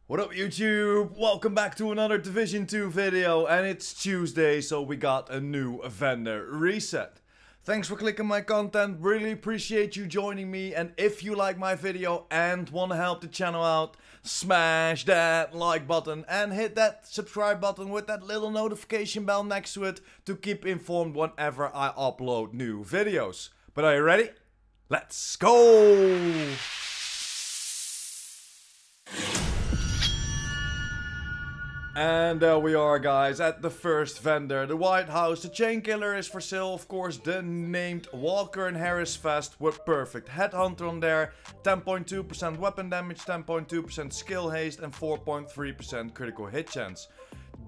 What up YouTube? Welcome back to another Division 2 video, and it's Tuesday, so we got a new vendor reset. Thanks for clicking my content, really appreciate you joining me, and if you like my video and want to help the channel out, smash that like button and hit that subscribe button with that little notification bell next to it to keep informed whenever I upload new videos. But are you ready? Let's go! And there we are, guys, at the first vendor, the White House. The chain killer is for sale, of course, the named Walker and Harris vest with perfect headhunter on there, 10.2% weapon damage, 10.2% skill haste and 4.3% critical hit chance.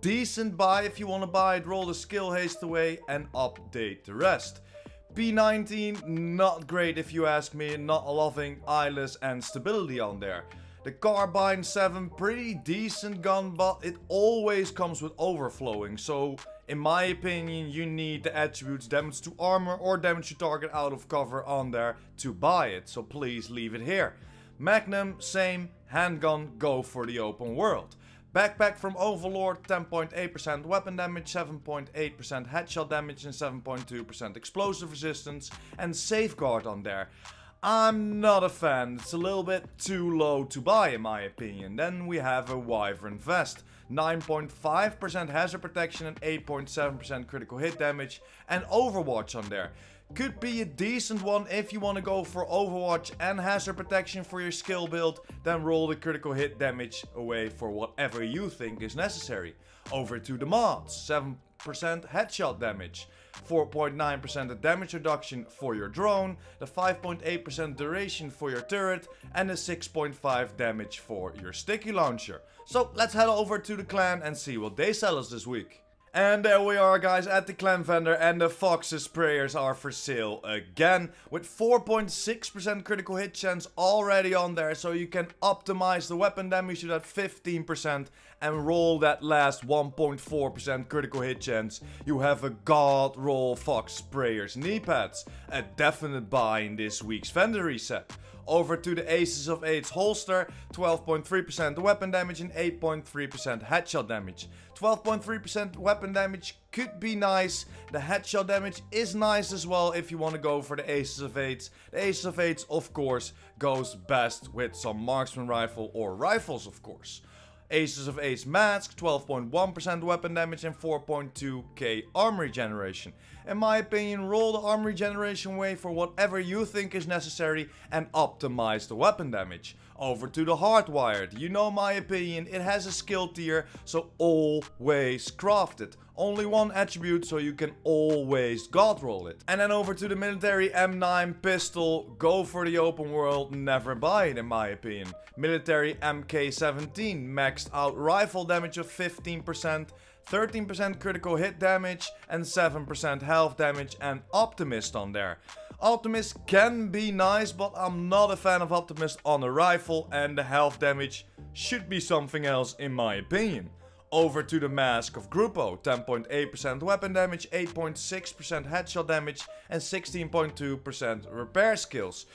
Decent buy if you want to buy it, roll the skill haste away and update the rest. P19, not great if you ask me, not loving eyeless and stability on there. The Carbine 7, pretty decent gun, but it always comes with overflowing. So, in my opinion, you need the attributes damage to armor or damage to target out of cover on there to buy it. So please leave it here. Magnum, same. Handgun, go for the open world. Backpack from Overlord, 10.8% weapon damage, 7.8% headshot damage and 7.2% explosive resistance. And Safeguard on there. I'm not a fan, it's a little bit too low to buy in my opinion. Then we have a Wyvern vest, 9.5% hazard protection and 8.7% critical hit damage and Overwatch on there. Could be a decent one if you want to go for Overwatch and hazard protection for your skill build, then roll the critical hit damage away for whatever you think is necessary. Over to the mods, 7% headshot damage, 4.9% damage reduction for your drone, the 5.8% duration for your turret, and the 6.5 damage for your sticky launcher. So let's head over to the clan and see what they sell us this week. And there we are, guys, at the clan vendor, and the Fox's prayers are for sale again, with 4.6% critical hit chance already on there, so you can optimize the weapon damage to that 15% and roll that last 1.4% critical hit chance. You have a god roll Fox prayers knee pads, a definite buy in this week's vendor reset. Over to the Aces of 8's holster, 12.3% weapon damage and 8.3% headshot damage. 12.3% weapon damage could be nice. The headshot damage is nice as well if you want to go for the Aces of 8's. The Aces of 8's, of course, goes best with some marksman rifle or rifles, of course. Aces of 8's mask, 12.1% weapon damage and 4.2k armor regeneration. In my opinion, roll the armor regeneration way for whatever you think is necessary and optimize the weapon damage. Over to the Hardwired. You know my opinion, it has a skill tier, so always craft it. Only one attribute, so you can always god roll it. And then over to the military M9 pistol, go for the open world, never buy it in my opinion. Military MK17, maxed out rifle damage of 15%, 13% critical hit damage and 7% health damage, and Optimist on there. Optimist can be nice, but I'm not a fan of Optimist on a rifle, and the health damage should be something else in my opinion. Over to the Mask of Gruppo, 10.8% weapon damage, 8.6% headshot damage and 16.2% repair skills.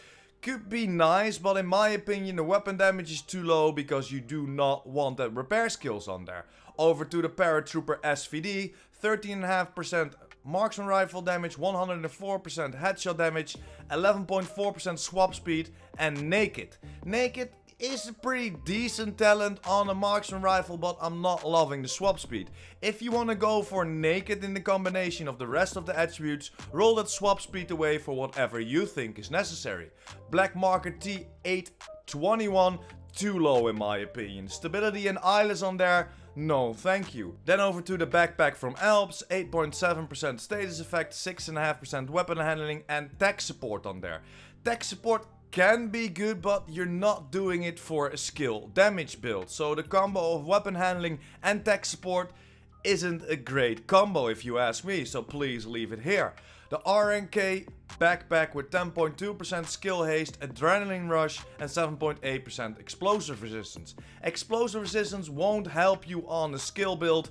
Could be nice, but in my opinion the weapon damage is too low because you do not want that repair skills on there. Over to the Paratrooper SVD, 13.5% marksman rifle damage, 104% headshot damage, 11.4% swap speed and Naked. Naked is a pretty decent talent on a marksman rifle, but I'm not loving the swap speed. If you want to go for Naked in the combination of the rest of the attributes, roll that swap speed away for whatever you think is necessary. Black Marker T821, too low in my opinion. Stability and eyeless on there, no thank you. Then over to the Backpack from Alps, 8.7% status effect, 6.5% weapon handling and tech support on there. Tech support can be good, but you're not doing it for a skill damage build. So the combo of weapon handling and tech support isn't a great combo if you ask me, so please leave it here. The RNK backpack with 10.2% skill haste, adrenaline rush and 7.8% explosive resistance. Explosive resistance won't help you on the skill build,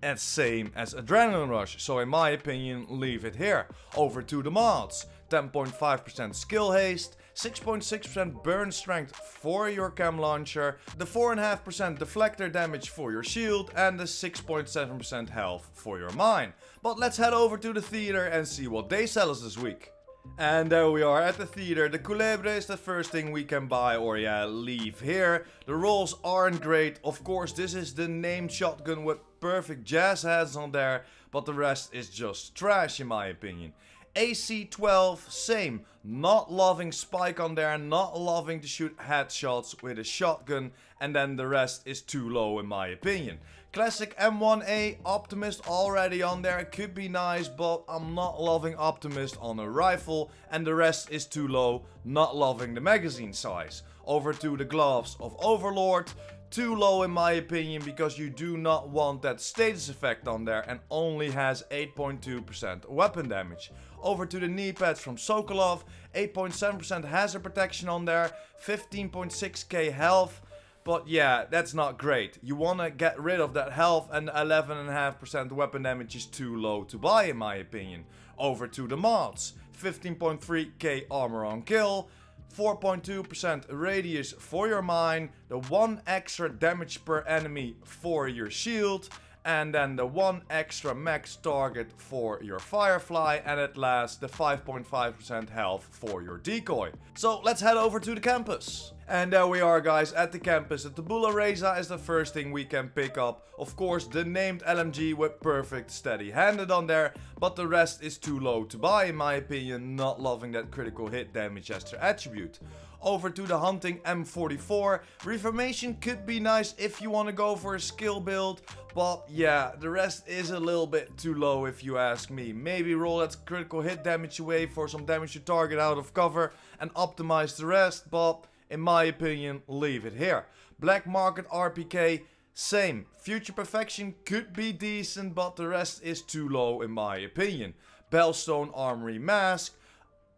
as same as adrenaline rush, so in my opinion leave it here. Over to the mods, 10.5% skill haste, 6.6% burn strength for your chem launcher, the 4.5% deflector damage for your shield, and the 6.7% health for your mine. But let's head over to the theater and see what they sell us this week. And there we are at the theater. The Culebre is the first thing we can buy, or yeah, leave here. The rolls aren't great. Of course, this is the named shotgun with perfect jazz heads on there, but the rest is just trash in my opinion. AC-12, same. Not loving spike on there, not loving to shoot headshots with a shotgun, and then the rest is too low in my opinion. Classic M1A, Optimist already on there, could be nice, but I'm not loving Optimist on a rifle, and the rest is too low, not loving the magazine size. Over to the gloves of Overlord. Too low in my opinion, because you do not want that status effect on there and only has 8.2% weapon damage. Over to the knee pads from Sokolov, 8.7% hazard protection on there, 15.6k health. But yeah, that's not great. You want to get rid of that health, and 11.5% weapon damage is too low to buy in my opinion. Over to the mods, 15.3k armor on kill, 4.2% radius for your mine, the 1 extra damage per enemy for your shield, and then the 1 extra max target for your Firefly, and at last the 5.5% health for your decoy. So let's head over to the campus. And there we are guys at the campus. The Tabula Rasa is the first thing we can pick up. Of course the named LMG with perfect steady handed on there, but the rest is too low to buy in my opinion, not loving that critical hit damage as their attribute. Over to the hunting M44. Reformation could be nice if you want to go for a skill build, but yeah, the rest is a little bit too low if you ask me. Maybe roll that critical hit damage away for some damage to target out of cover and optimize the rest, but in my opinion, leave it here. Black Market RPK, same. Future Perfection could be decent, but the rest is too low in my opinion. Bellstone Armory Mask,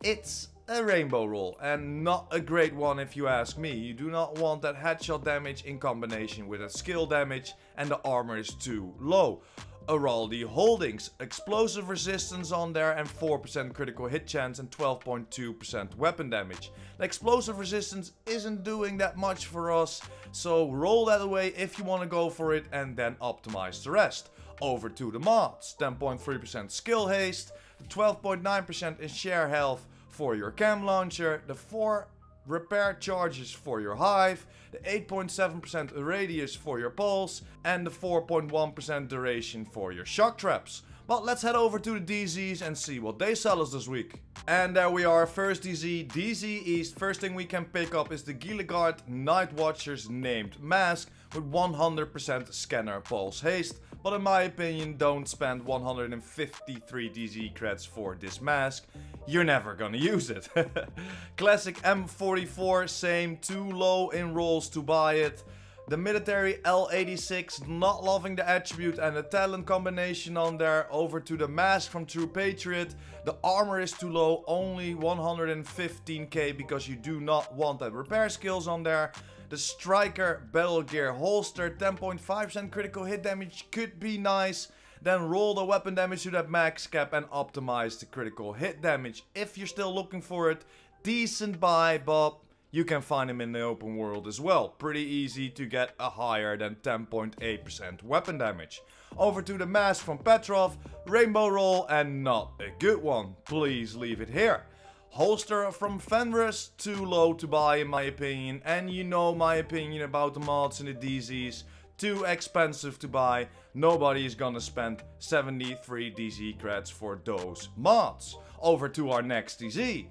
it's a rainbow roll and not a great one if you ask me. You do not want that headshot damage in combination with that skill damage, and the armor is too low. Araldi Holdings, explosive resistance on there and 4% critical hit chance and 12.2% weapon damage. The explosive resistance isn't doing that much for us, so roll that away if you want to go for it and then optimize the rest. Over to the mods, 10.3% skill haste, 12.9% in share health for your cam launcher, the 4 repair charges for your hive, the 8.7% radius for your pulse, and the 4.1% duration for your shock traps. But let's head over to the DZs and see what they sell us this week. And there we are, first DZ, DZ East. First thing we can pick up is the Gilligard Night Watcher's named mask with 100% scanner pulse haste. But in my opinion, don't spend 153 DZ creds for this mask. You're never gonna use it. Classic M44, same, too low in rolls to buy it. The military L86, not loving the attribute and the talent combination on there. Over to the mask from True Patriot. The armor is too low, only 115k, because you do not want that repair skills on there. The Striker Battle Gear holster, 10.5% critical hit damage could be nice. Then roll the weapon damage to that max cap and optimize the critical hit damage. If you're still looking for it, decent buy, but you can find them in the open world as well. Pretty easy to get a higher than 10.8% weapon damage. Over to the mask from Petrov, rainbow roll and not a good one. Please leave it here. Holster from Fenris, too low to buy in my opinion, and you know my opinion about the mods and the DZs. Too expensive to buy. Nobody is gonna spend 73 DZ creds for those mods. Over to our next DZ.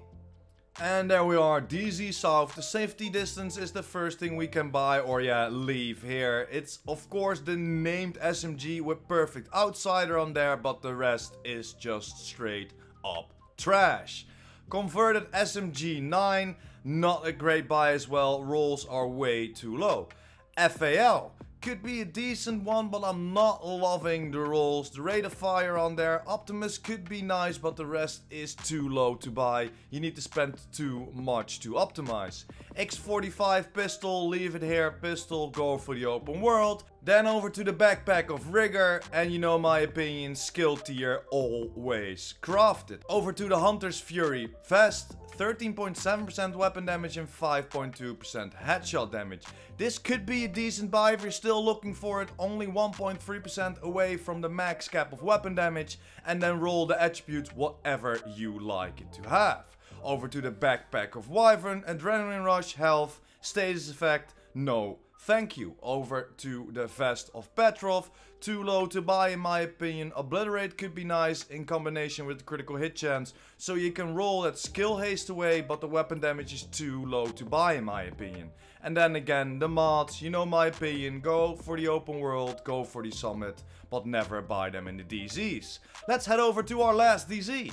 And there we are, DZ South. The safety distance is the first thing we can buy, or yeah, leave here. It's of course the named SMG with perfect outsider on there, but the rest is just straight up trash. Converted SMG 9, not a great buy as well. Rolls are way too low. FAL could be a decent one, but I'm not loving the rolls. The rate of fire on there, Optimus could be nice, but the rest is too low to buy. You need to spend too much to optimize. X45 pistol, leave it here. Pistol, go for the open world. Then over to the backpack of Rigger, and you know my opinion, skill tier always crafted. Over to the Hunter's Fury vest, 13.7% weapon damage and 5.2% headshot damage. This could be a decent buy if you're still looking for it, only 1.3% away from the max cap of weapon damage, and then roll the attributes whatever you like it to have. Over to the backpack of Wyvern, adrenaline rush, health, status effect, no thank you. Over to the vest of Petrov, too low to buy in my opinion. Obliterate could be nice in combination with the critical hit chance, so you can roll that skill haste away, but the weapon damage is too low to buy in my opinion. And then again, the mods, you know my opinion, go for the open world, go for the summit, but never buy them in the DZs. Let's head over to our last DZ.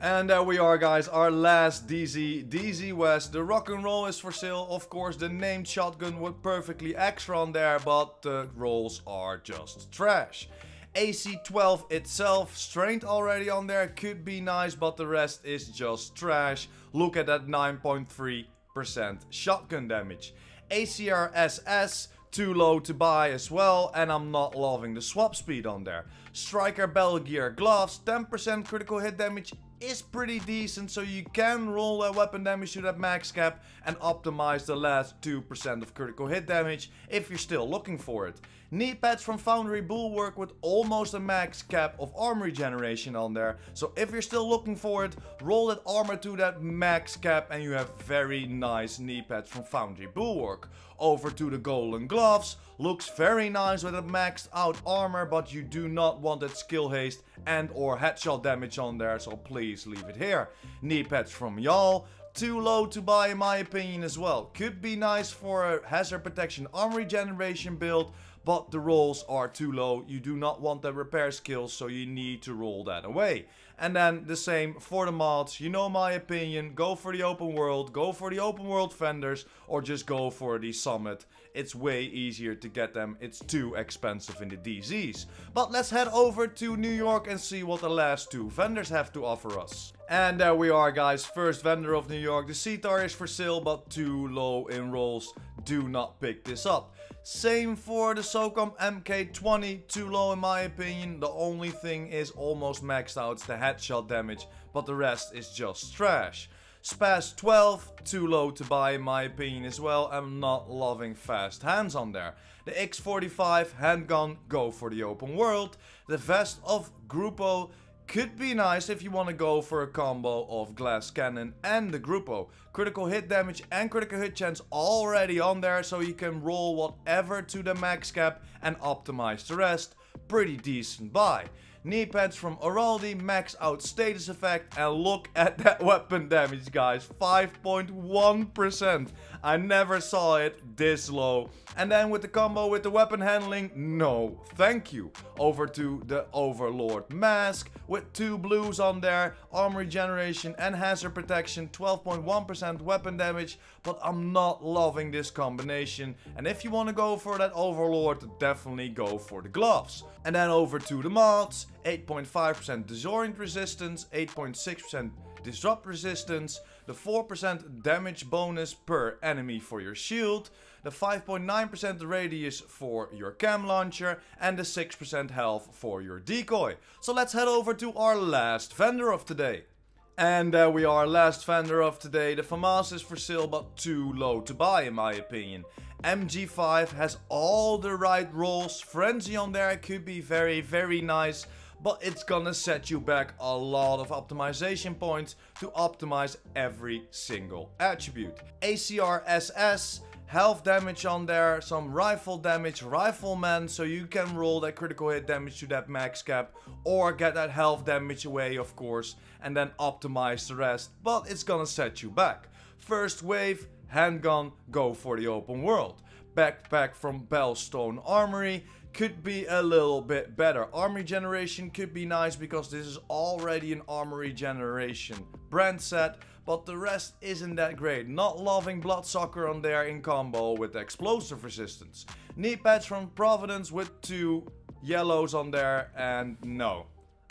And there we are, guys, our last DZ, DZ West. The rock and roll is for sale, of course. The named shotgun with perfectly extra on there, but the rolls are just trash. AC-12 itself, strength already on there, could be nice, but the rest is just trash. Look at that 9.3% shotgun damage. ACR SS, too low to buy as well, and I'm not loving the swap speed on there. Striker Bell Gear Gloves, 10% critical hit damage is pretty decent, so you can roll that weapon damage to that max cap and optimize the last 2% of critical hit damage if you're still looking for it. Knee pads from Foundry Bulwark with almost a max cap of armor regeneration on there, so if you're still looking for it, roll that armor to that max cap and you have very nice knee pads from Foundry Bulwark. Over to the golden gloves, looks very nice with a maxed out armor, but you do not want that skill haste and or headshot damage on there, so please leave it here. Knee pads from Y'all, too low to buy in my opinion as well. Could be nice for a hazard protection armor regeneration build, but the rolls are too low. You do not want the repair skills, so you need to roll that away. And then the same for the mods. You know my opinion. Go for the open world. Go for the open world vendors. Or just go for the summit. It's way easier to get them. It's too expensive in the DZs. But let's head over to New York and see what the last two vendors have to offer us. And there we are, guys. First vendor of New York. The CTAR is for sale, but too low in rolls. Do not pick this up. Same for the SOCOM MK20, too low in my opinion. The only thing is almost maxed out, it's the headshot damage, but the rest is just trash. Spaz 12, too low to buy in my opinion as well. I'm not loving fast hands on there. The X45 handgun, go for the open world. The vest of Gruppo could be nice if you want to go for a combo of glass cannon and the Gruppo. Critical hit damage and critical hit chance already on there, so you can roll whatever to the max cap and optimize the rest. Pretty decent buy. Knee pads from Araldi, max out status effect, and look at that weapon damage, guys, 5.1%. I never saw it this low. And then with the combo with the weapon handling, no thank you. Over to the Overlord mask with two blues on there, armor regeneration and hazard protection, 12.1% weapon damage, but I'm not loving this combination. And if you want to go for that Overlord, definitely go for the gloves. And then over to the mods, 8.5% disorient resistance, 8.6% disrupt resistance, the 4% damage bonus per enemy for your shield, the 5.9% radius for your cam launcher, and the 6% health for your decoy. So let's head over to our last vendor of today. And there we are, last vendor of today. The FAMAS is for sale, but too low to buy in my opinion. MG5 has all the right rolls. Frenzy on there could be very nice, but it's gonna set you back a lot of optimization points to optimize every single attribute. ACR SS, health damage on there, some rifle damage, rifleman, so you can roll that critical hit damage to that max cap, or get that health damage away of course, and then optimize the rest, but it's gonna set you back. First wave, handgun, go for the open world. Backpack from Bellstone Armory could be a little bit better. Armor regeneration could be nice because this is already an armor regeneration brand set, but the rest isn't that great. Not loving Bloodsucker on there in combo with explosive resistance. Knee pads from Providence with two yellows on there, and no,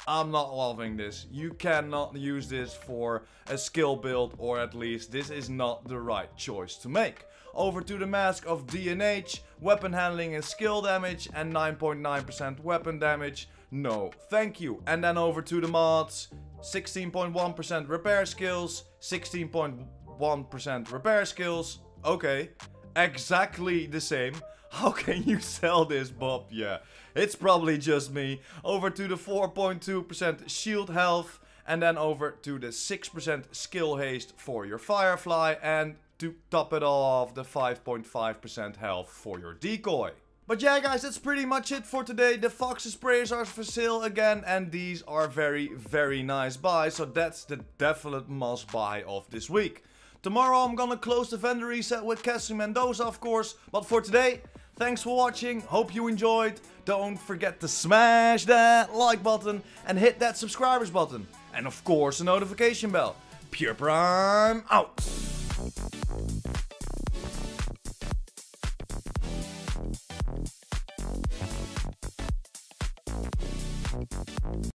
I'm not loving this. You cannot use this for a skill build, or at least this is not the right choice to make. Over to the mask of DNH, weapon handling and skill damage, and 9.9% weapon damage. No, thank you. And then over to the mods. 16.1% repair skills, 16.1% repair skills. Okay, exactly the same. How can you sell this, Bob? Yeah, it's probably just me. Over to the 4.2% shield health. And then over to the 6% skill haste for your Firefly. And to top it all off, the 5.5% health for your decoy. But yeah guys, that's pretty much it for today. The Fox's Prayers are for sale again, and these are very nice buys. So that's the definite must buy of this week. Tomorrow I'm gonna close the vendor reset with Cassie Mendoza, of course. But for today, thanks for watching. Hope you enjoyed. Don't forget to smash that like button and hit that subscribers button. And of course the notification bell. PurePrime out!